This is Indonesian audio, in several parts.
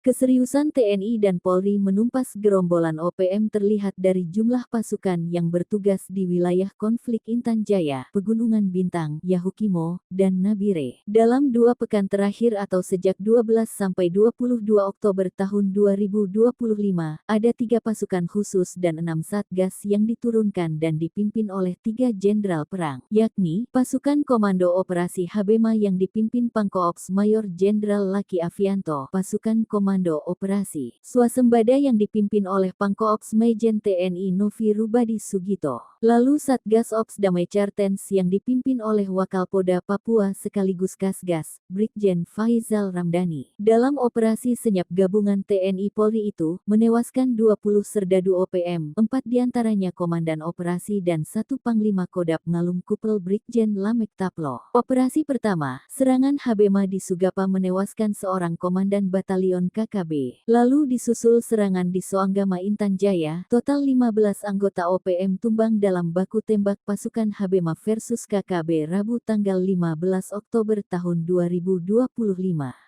Keseriusan TNI dan Polri menumpas gerombolan OPM terlihat dari jumlah pasukan yang bertugas di wilayah konflik Intan Jaya, Pegunungan Bintang, Yahukimo, dan Nabire. Dalam 2 pekan terakhir atau sejak 12 sampai 22 Oktober tahun 2025, ada 3 pasukan khusus dan 6 satgas yang diturunkan dan dipimpin oleh 3 jenderal perang, yakni Pasukan Komando Operasi Habema yang dipimpin Pangkoops Mayor Jenderal Laki Avianto, Pasukan Komando Operasi Swasembada yang dipimpin oleh Pangkoops Majen TNI Novi Rubadi Sugito. Lalu Satgas Ops Damai Cartens yang dipimpin oleh Wakalpoda Papua sekaligus Kasgas, Brigjen Faizal Ramdhani. Dalam operasi senyap gabungan TNI Polri itu, menewaskan 20 serdadu OPM, 4 diantaranya Komandan Operasi dan 1 Panglima Kodap Ngalum Kupel Brigjen Lamek Taplo. Operasi pertama, serangan Habema di Sugapa menewaskan seorang Komandan Batalion KKB. Lalu disusul serangan di Soanggama Intan Jaya, total 15 anggota OPM tumbang dalam baku tembak pasukan Habema versus KKB Rabu tanggal 15 Oktober tahun 2025.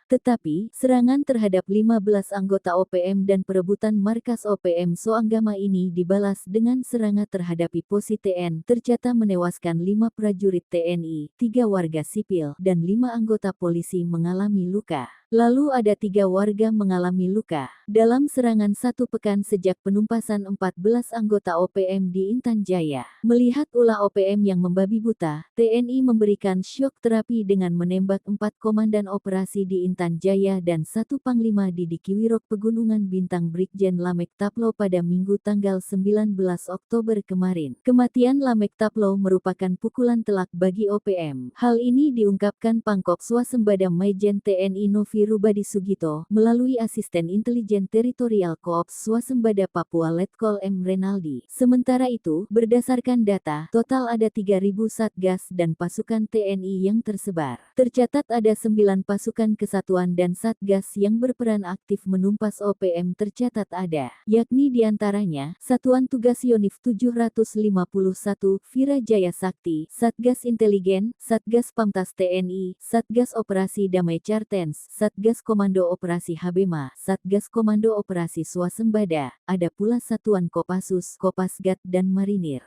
Tetapi, serangan terhadap 15 anggota OPM dan perebutan markas OPM Soanggama ini dibalas dengan serangan terhadap Posi TN, tercatat menewaskan 5 prajurit TNI, 3 warga sipil, dan 5 anggota polisi mengalami luka. Lalu ada 3 warga mengalami luka. Dalam serangan 1 pekan sejak penumpasan 14 anggota OPM di Intan Jaya. Melihat ulah OPM yang membabi buta, TNI memberikan syok terapi dengan menembak 4 komandan operasi di Intan Jaya dan 1 panglima di Dikiwirok Pegunungan Bintang Brigjen Lamek Taplo pada Minggu tanggal 19 Oktober kemarin. Kematian Lamek Taplo merupakan pukulan telak bagi OPM. Hal ini diungkapkan Pangkoops Swasembada Majen TNI Novi Rubadi Sugito melalui Asisten Intelijen Teritorial Koops Swasembada Papua Letkol M. Renaldi. Sementara itu, berdasarkan data, total ada 3.000 satgas dan pasukan TNI yang tersebar. Tercatat ada 9 pasukan kesatuan dan satgas yang berperan aktif menumpas OPM tercatat ada, yakni diantaranya, Satuan Tugas Yonif 751, Vira Jaya Sakti, Satgas Inteligen, Satgas Pamtas TNI, Satgas Operasi Damai Cartens, Satgas Komando Operasi Habema, Satgas Komando Operasi Swasembada, ada pula Satuan Kopassus, Kopasgat dan Marinir.